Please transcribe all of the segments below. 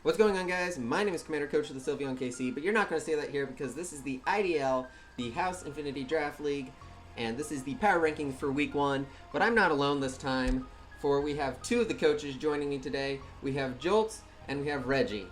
What's going on, guys? My name is Commander Coach of the Sylveon KC, but you're not going to say that here because this is the IDL, the House Infinity Draft League, and this is the power rankings for Week 1. But I'm not alone this time, for we have two of the coaches joining me today. We have Joltz and we have Regi.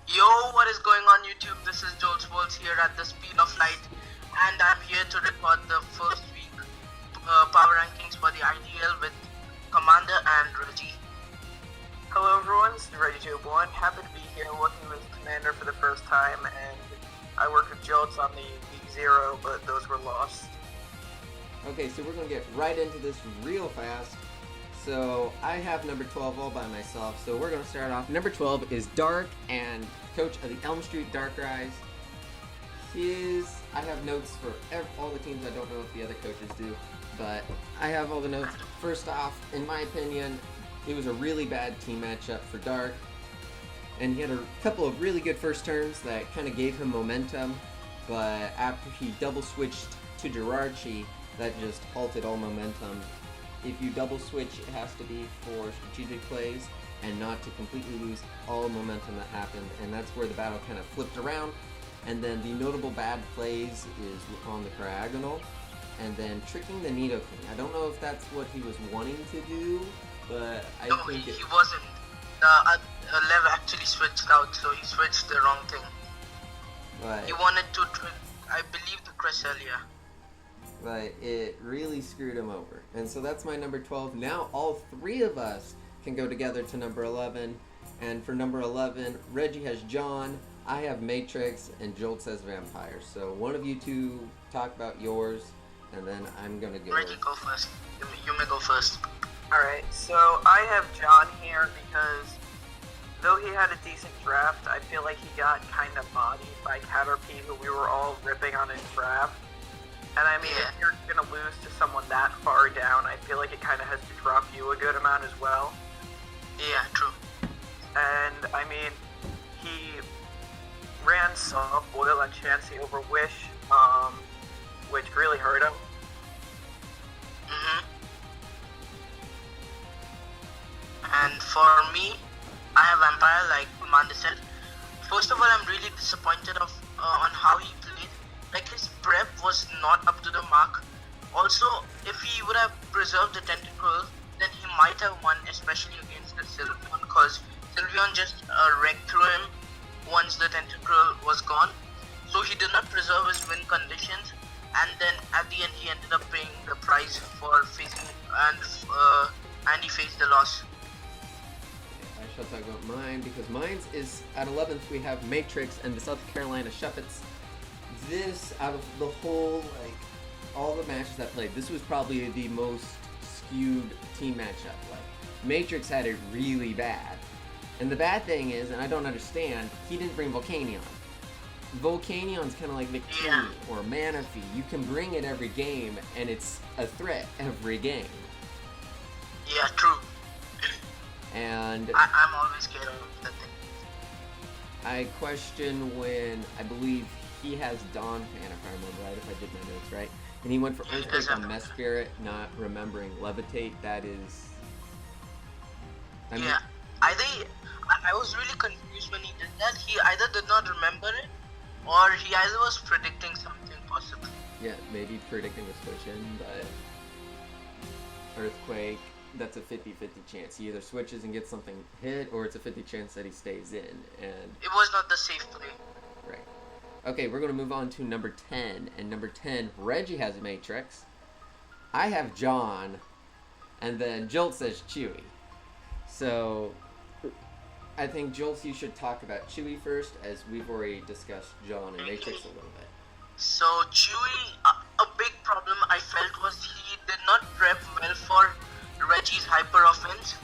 Yo, what is going on YouTube? This is Joltz here at the speed of light, and I'm here to report the first week power rankings for the IDL with Commander and Regi. Hello everyone, this is Regi 1. Happy to be here working with Commander for the first time, and I work with Joltz on the Week 0, but those were lost. Okay, so we're going to get right into this real fast. So I have number 12 all by myself, so we're going to start off. Number 12 is Dark, and coach of the Elm Street Dark Rise. I have notes for all the teams. I don't know if the other coaches do, but I have all the notes. First off, in my opinion, it was a really bad team matchup for Dark, and he had a couple of really good first turns that kind of gave him momentum, but after he double switched to Jirachi, that just halted all momentum. If you double switch, it has to be for strategic plays and not to completely lose all momentum that happened, and that's where the battle kind of flipped around. And then the notable bad plays is on the Cryogonal, and then tricking the Nidoking. I don't know if that's what he was wanting to do, but I think he wasn't. The Lev actually switched out, so he switched the wrong thing. But He wanted to trick, I believe, the Cresselia. but it really screwed him over. And so that's my number 12. Now all three of us can go together to number 11. And for number 11, Regi has John, I have Matrix, and Joltz has Vampire. So one of you two talk about yours, and then I'm going to go. Regi, go first. You may go first. Alright, so I have John here because though he had a decent draft, I feel like he got kind of bodied by Caterpie, who we were all ripping on his draft. And I mean, Yeah. if you're going to lose to someone that far down, I feel like it kind of has to drop you a good amount as well. Yeah, true. And I mean, he ran Soft Boil and Chansey over Wish, which really hurt him. And for me, I have Vampire, like Commander said. First of all, I'm really disappointed on how he played. Like, his prep was not up to the mark. Also, if he would have preserved the Tentacruel, then he might have won, especially against the Sylveon, because Sylveon just wrecked through him once the Tentacruel was gone. So he did not preserve his win conditions, and then at the end he ended up paying the price for facing and he faced the loss. I shall talk about mine because mine is at 11th. We have Matrix and the South Carolina Shuppets. This, out of the whole, like, all the matches that played, this was probably the most skewed team matchup. Like, Matrix had it really bad. And the bad thing is, and I don't understand, he didn't bring Volcanion. Volcanion's kind of like Victini or Manaphy. You can bring it every game, and it's a threat every game. Yeah, true. And I'm always scared of that thing. I question when, I believe he has Dawn Fan, if I remember right, if I did my notes right. And he went for Yeah, he Earthquake does on have Messpirit, not remembering Levitate. That is... I mean, Yeah, I was really confused when he did that. He either did not remember it, or he either was predicting something possible. yeah, maybe predicting a switch in, but Earthquake, that's a 50-50 chance. He either switches and gets something hit, or it's a 50 chance that he stays in, and... It was not the safe play. Right. Okay, we're going to move on to number 10. And number 10, Regi has Matrix. I have John. And then Joltz says Chewy. So, I think, Joltz, you should talk about Chewy first, as we've already discussed John and Matrix a little bit. So Chewy, a big problem I felt was he did not prep well for Regi's hyper offense,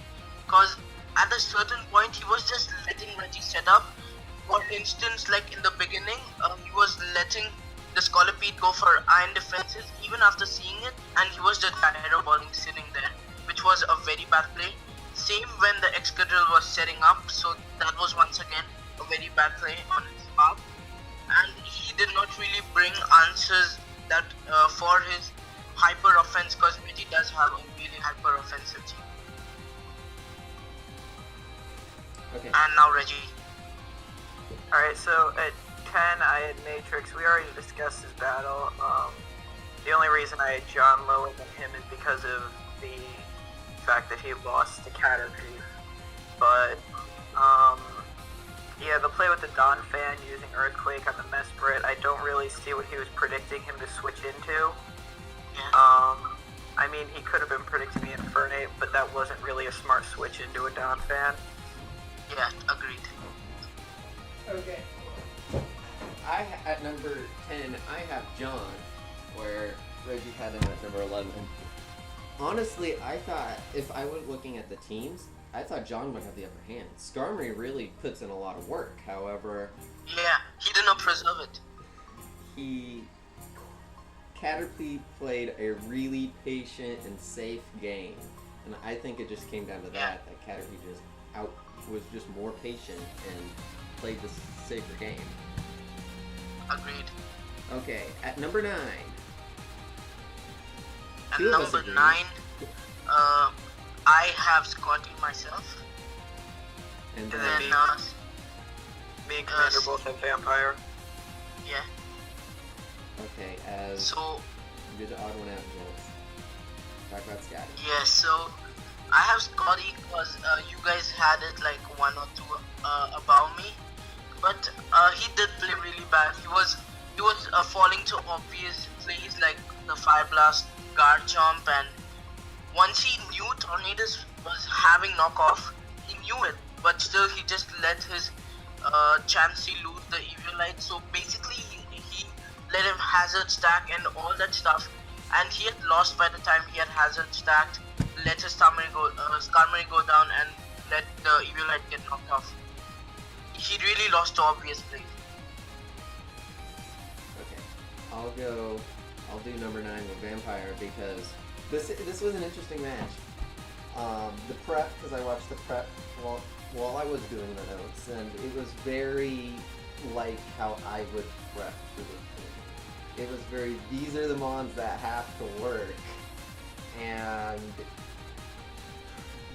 because at a certain point he was just letting Regi set up. For instance, like in the beginning, he was letting the Scolipede go for iron defenses even after seeing it, and he was just gyro balling sitting there, which was a very bad play. Same when the Excadrill was setting up, so that was once again a very bad play on his part. And he did not really bring answers that for his hyper offense, because Regi does have a really hyper offensive team. Okay. And now Reggie. Alright, so at 10, I had Matrix. We already discussed his battle. The only reason I had John lower than him is because of the fact that he lost to Caterpie. But, yeah, the play with the Don fan using Earthquake on the Mesprit, I don't really see what he was predicting him to switch into. Yeah. I mean, he could have been predicting the Infernape, but that wasn't really a smart switch into a Don fan. Yeah, agreed. Okay. At number 10, I have John, where Reggie had him at number 11. Honestly, I thought, if I was looking at the teams, I thought John would have the upper hand. Skarmory really puts in a lot of work, however... Yeah, he did not preserve it. Caterpie played a really patient and safe game, and I think it just came down to that Caterpie was just more patient and played the safer game. Agreed. Okay, at number 9. At Two of us number agree. 9, I have Scotty myself. And And then, then, Me and Commander both have Vampire. yeah. okay, as So, you're the odd one out, Joltz. Talk about Scotty. yeah, so I have Scotty because you guys had it like 1 or 2 above me. But he did play really bad. He was falling to obvious plays like the Fire Blast, Guard Jump, and once he knew Tornadus was having knockoff, he knew it, but still he just let his Chansey lose the Eviolite. So basically he let him hazard stack and all that stuff, and he had lost by the time he had hazard stacked, let his Skarmory go down and let the Eviolite get knocked off. He really lost to obvious plays. Okay, I'll do number 9 with Vampire because this was an interesting match. The prep, because I watched the prep while I was doing the notes, and it was very like how I would prep for this game. It was very, these are the mons that have to work, and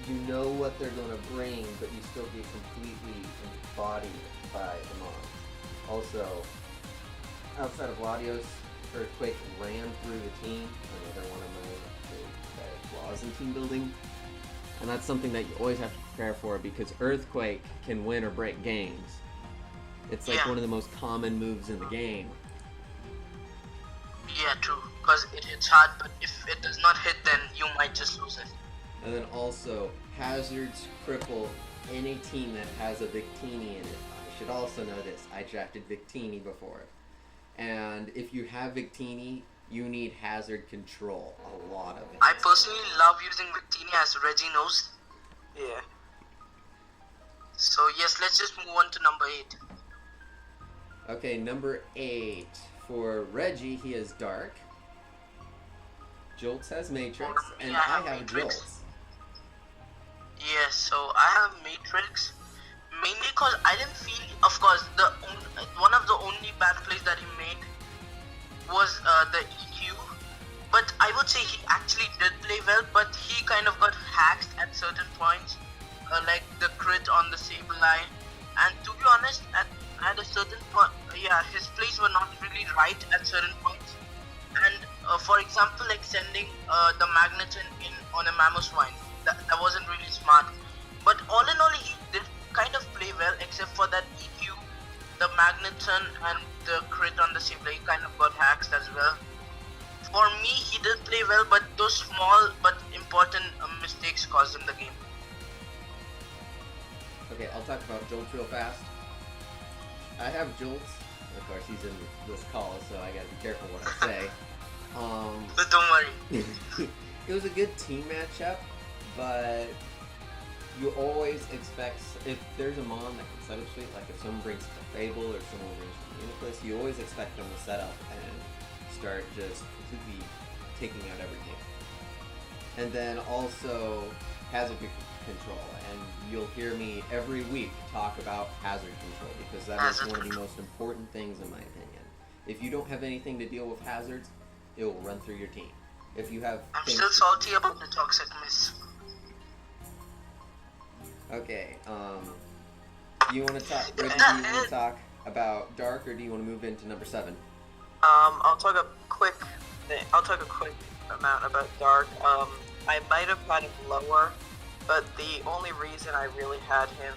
you know what they're going to bring, but you still get completely embodied by the mons. Also, outside of Latios, Earthquake ran through the team, another one of my flaws in team building. And that's something that you always have to prepare for because Earthquake can win or break games. It's like one of the most common moves in the game. Yeah, true. Because it hits hard, but if it does not hit, then you might just lose it. And then also, hazards cripple any team that has a Victini in it. I should also know this. I drafted Victini before. And if you have Victini, you need hazard control. A lot of it. I personally love using Victini, as Reggie knows. Yeah. So yes, let's just move on to number 8. Okay, number 8. For Reggie, he is Dark. Joltz has Matrix, For me, and I I have have Matrix. Joltz. Yeah, so I have Matrix. Mainly because I didn't feel, of course, one of the only bad plays that he made was the EQ. But I would say he actually did play well, but he kind of got hacked at certain points, like the crit on the Sableye. And to be honest, at a certain point, his plays were not really right at certain points. And for example, like sending the Magneton in on a Mamoswine, that wasn't really smart. But all in all, he did kind of play well, except for that EQ, the Magneton, and the crit on the Sableye kind of got hacked as well. For me, he did play well, but those small but important mistakes caused him the game. Okay, I'll talk about Joltz real fast. I have Joltz. Of course, he's in this call, so I gotta be careful what I say. But don't worry. It was a good team matchup, but you always expect, if there's a mon that can setup sweep, like if someone brings the Fable or someone brings the Uniclus, you always expect them to set up and start just completely taking out everything. And then also hazard control, and you'll hear me every week talk about hazard control because that is one of the most important things in my opinion. If you don't have anything to deal with hazards, it will run through your team. If you have I'm things still salty about the toxic miss. Okay, Do you want to talk, Reggie, do you want to talk about Dark, or do you want to move into number 7? I'll talk a quick amount about Dark. I might have had him lower, but the only reason I really had him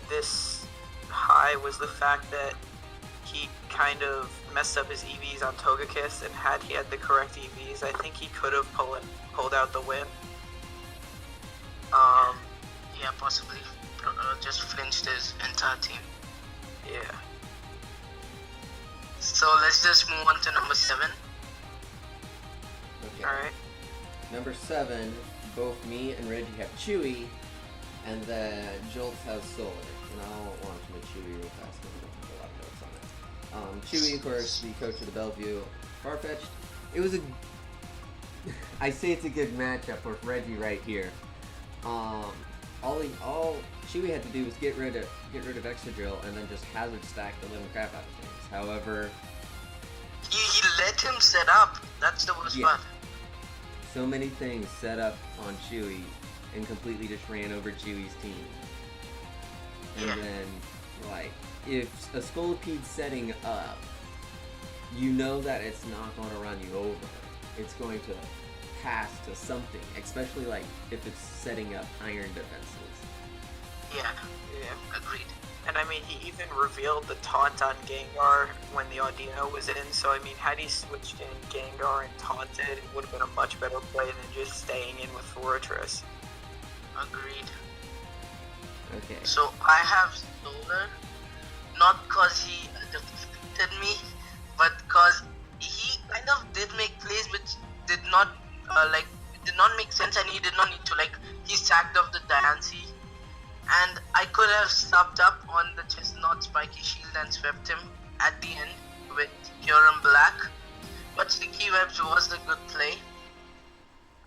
this high was the fact that he kind of messed up his EVs on Togekiss, and had he had the correct EVs, I think he could have pulled out the win. Yeah, possibly. Just flinched his entire team. Yeah. So let's just move on to number 7. Okay. Alright. Number 7, both me and Reggie have Chewy, and then Joltz has Solar. And I'll launch my Chewy real fast because I don't have a lot of notes on it. Chewy, of course, the coach of the Bellevue. Farfetch'd. It was a... I say it's a good matchup with Reggie right here. All Chewy had to do was get rid of Excadrill and then just hazard stack the living crap out of things. However, He let him set up. That's the worst part. so many things set up on Chewy and completely just ran over Chewy's team. And then, like, if a Scolipede setting up, you know that it's not going to run you over. It's going to pass to something, especially like if it's setting up iron defenses. Yeah, Yeah. agreed. And I mean, he even revealed the taunt on Gengar when the Audino was in, so I mean, had he switched in Gengar and taunted, it would have been a much better play than just staying in with Fortress. Agreed. Okay. So I have Solar, not because he defeated me, but because he kind of did make plays which did not did not make sense, and he did not need to. Like, he sacked off the Diancie, and I could have subbed up on the Chestnut Spiky Shield and swept him at the end with Kyurem Black, but Sticky Webs was the good play,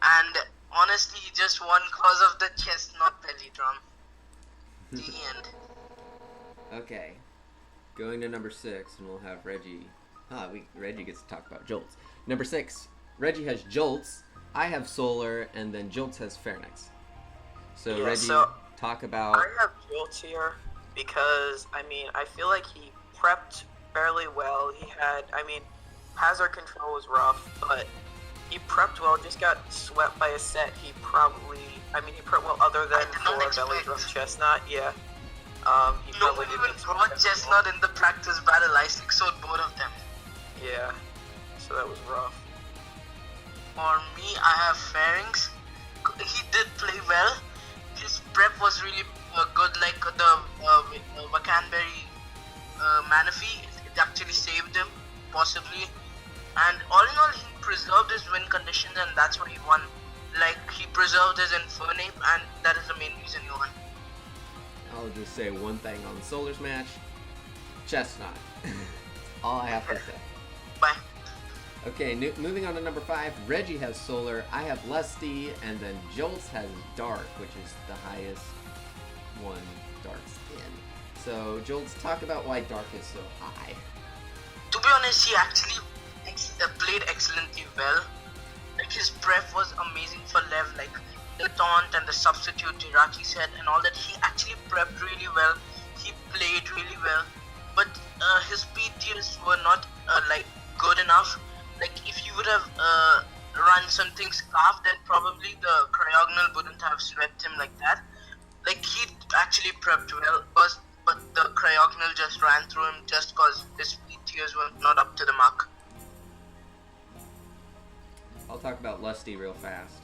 and honestly he just won because of the Chestnut Belly Drum. The end. Okay. Going to number 6, and we'll have Reggie. Reggie gets to talk about Joltz. Number 6, Reggie has Joltz. I have Solar, and then Joltz has Pharynx. So Yeah, Reggie, so talk about. I have Joltz here because, I mean, I feel like he prepped fairly well. He had, I mean, hazard control was rough, but he prepped well, just got swept by a set. He probably, I mean, he prepped well other than for Belly Drum Chestnut, yeah. He No probably one did even brought Chestnut in the practice battle. I 6-0'd both of them. Yeah, so that was rough. For me, I have Pharynx. He did play well. His prep was really good, like the Wacanberry Manaphy. It actually saved him, possibly. And all in all, he preserved his win conditions, and that's why he won. Like, he preserved his Infernape, and that is the main reason he won. I'll just say one thing on the Solar's match. Chestnut. All I have to say. Bye. Okay, moving on to number 5. Reggie has Solar, I have Lusty, and then Joltz has Dark, which is the highest one Dark's in. So, Joltz, talk about why Dark is so high. To be honest, he actually played excellently well. Like, his prep was amazing for Lev, like the taunt and the substitute Iraqi set and all that. He actually prepped really well. He played really well, but his speed tiers were not like good enough. Like, if you would have run something Scarf, then probably the Cryogonal wouldn't have swept him like that. Like, he actually prepped well, but the Cryogonal just ran through him just because his speed tiers were not up to the mark. I'll talk about Lusty real fast.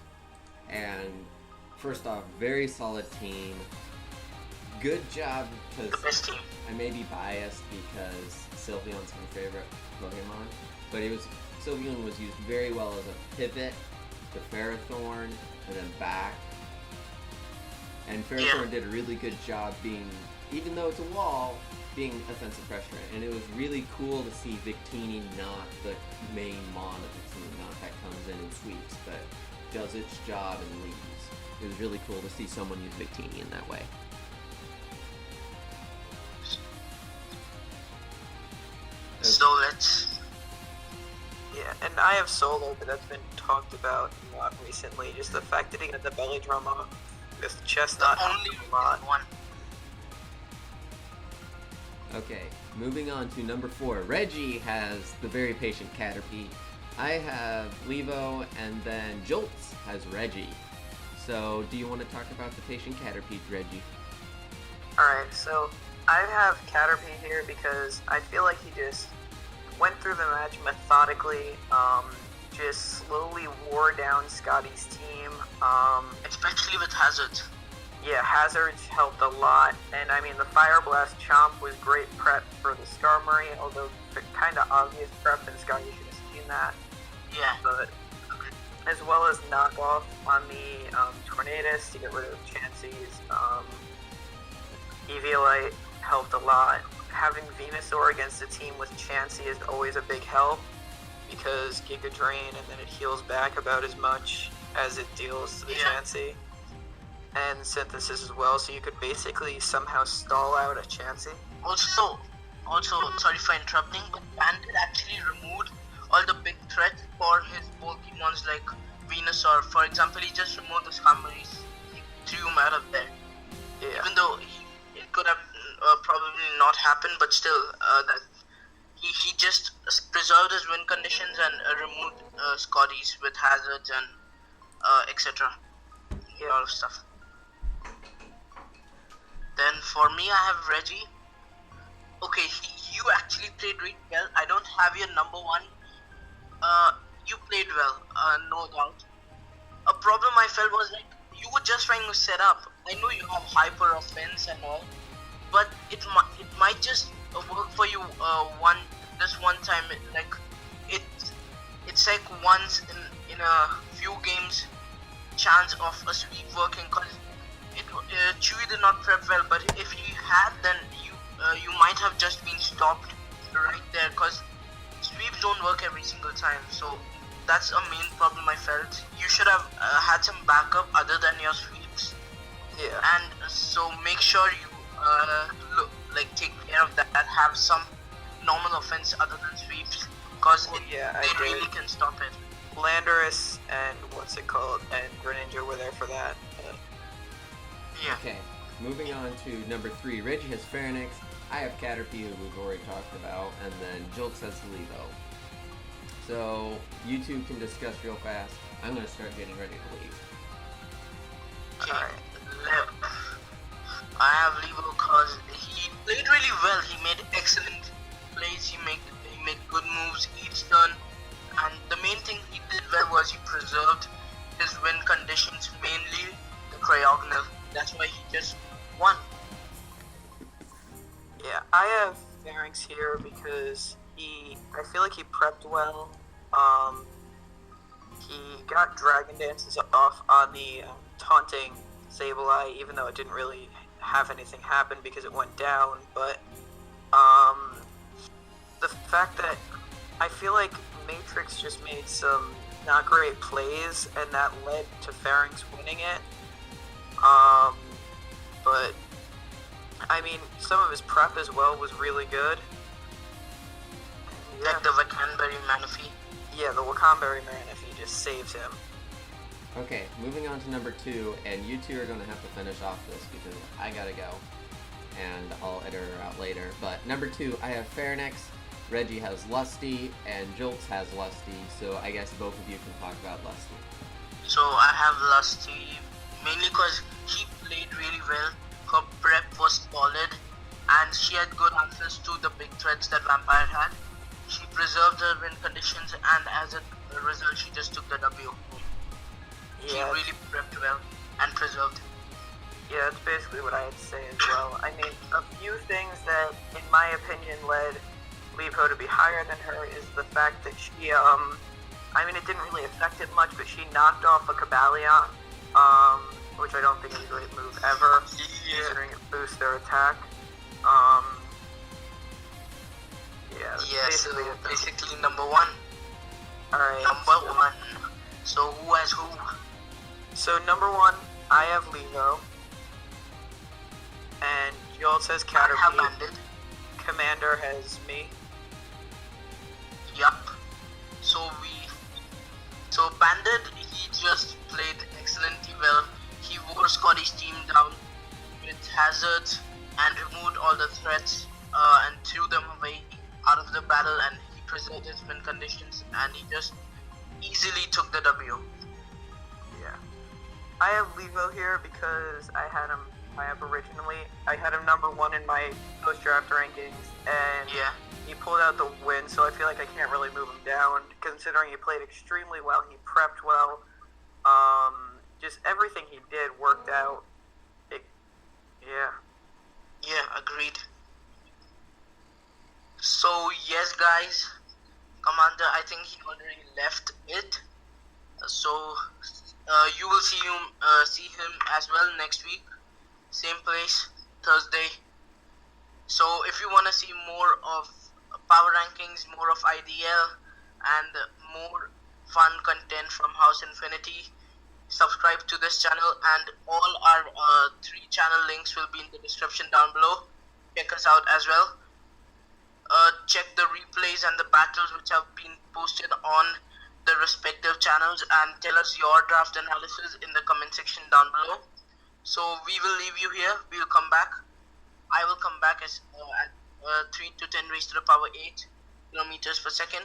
And first off, very solid team. Good job, The because best team. I may be biased because Sylveon's my favorite Pokemon, but Sylveon was used very well as a pivot to Ferrothorn and then back. And Ferrothorn did a really good job being, even though it's a wall, being offensive pressure. And it was really cool to see Victini not the main mon of the team, not that comes in and sweeps, but does its job and leaves. It was really cool to see someone use Victini in that way. So let's. Yeah, and I have Solo, but that's been talked about a lot recently. Just the fact that he got the belly drum up with Chestnut Only a lot. one. Okay, moving on to number 4. Regi has the very patient Caterpie. I have Levo, and then Joltz has Regi. So, do you want to talk about the patient Caterpie, Regi? Alright, so I have Caterpie here because I feel like he just went through the match methodically, just slowly wore down Scotty's team. Especially with Hazard. Yeah, Hazards helped a lot, and I mean the Fire Blast Chomp was great prep for the Skarmory, although kind of obvious prep, and Scotty should have seen that. Yeah. But as well as knockoff on the Tornadus to get rid of Chansey's. Eviolite helped a lot. Having Venusaur against a team with Chansey is always a big help because Giga Drain and then it heals back about as much as it deals to the Chansey. And Synthesis as well, so you could basically somehow stall out a Chansey. Also, sorry for interrupting, but Bandit actually removed all the big threats for his Pokemons like Venusaur. For example, he just removed the Skarmory's, he threw him out of there. Yeah. Even though it could have probably not happened, but still, that he just preserved his win conditions and removed Scotty's with hazards and etc. A lot of stuff. Then for me, I have Regi. Okay, you actually played really well. I don't have your number 1. You played well, no doubt. A problem I felt was like you were just trying to set up. I know you have hyper offense and all, but it might just work for you this one time. Like it's like once in a few games chance of a sweep working, cause Chewy did not prep well, but if he had, then you might have just been stopped right there, cause sweeps don't work every single time. So that's a main problem I felt. You should have had some backup other than your sweeps. Yeah. And so make sure you take care of that. Have some normal offense other than sweeps, cause they really can stop it. Landorus and and Greninja were there for that. Yeah. Okay, moving on to number 3. Regi has Pharynix. I have Caterpie, who we've already talked about, and then Joltz has Levo. So, you two can discuss real fast. I'm going to start getting ready to leave. Okay. I have Levo because he played really well. He made excellent plays. He made good moves each turn. And the main thing he did well was he preserved his win conditions, mainly the Cryogonal. That's why he just won. Yeah, I have Pharynx here because I feel like he prepped well. He got Dragon Dances off on the taunting Sableye, even though it didn't really have anything happen because it went down. But the fact that I feel like Matrix just made some not great plays, and that led to Pharynx winning it. But I mean, some of his prep as well was really good. Like the Wakanberry Manaphy. Yeah, the Wakanberry Manaphy just saves him. Okay, moving on to number 2, and you two are going to have to finish off this because I gotta go, and I'll edit her out later. But number 2, I have Pharynix, Regi has Lusty, and Joltz has Lusty, so I guess both of you can talk about Lusty. So I have Lusty mainly because she played really well. Her prep was solid, and she had good answers to the big threats that Vampire had. She preserved her win conditions, and as a result, she just took the W. She really prepped well and preserved. Yeah, that's basically what I had to say as well. I mean, a few things that, in my opinion, led Levo to be higher than her is the fact that she, I mean, it didn't really affect it much, but she knocked off a Cobalion, which I don't think is a great move ever, considering it boosts their attack. Basically number 1. Alright. Number 1. So who has who? So number 1, I have Levo, and Joltz has I have Caterpie. Bandit. Commander has me. Yup. So Bandit, he just played excellently well. He wore Scotty's team down with hazards and removed all the threats and threw them away out of the battle, and he preserved his win conditions, and he just easily took the W. Yeah. I have Levo here because I had him number 1 in my post-draft rankings, and Yeah. he pulled out the win, so I feel like I can't really move him down, considering he played extremely well, he prepped well, just everything he did worked out. Yeah. Yeah, agreed. So yes, guys, Commander, I think he already left it. So you will see him as well next week, same place, Thursday. So if you want to see more of power rankings, more of IDL, and more fun content from House Infinity, subscribe to this channel, and all our 3 channel links will be in the description down below. Check us out as well. Check the replays and the battles which have been posted on the respective channels, and tell us your draft analysis in the comment section down below. So we will leave you here. We will come back. I will come back as at 3 to 10 raised to the power 8 kilometers per second,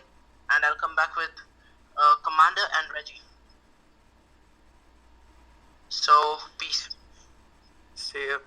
and I'll come back with Commander and Regi. So peace. See ya.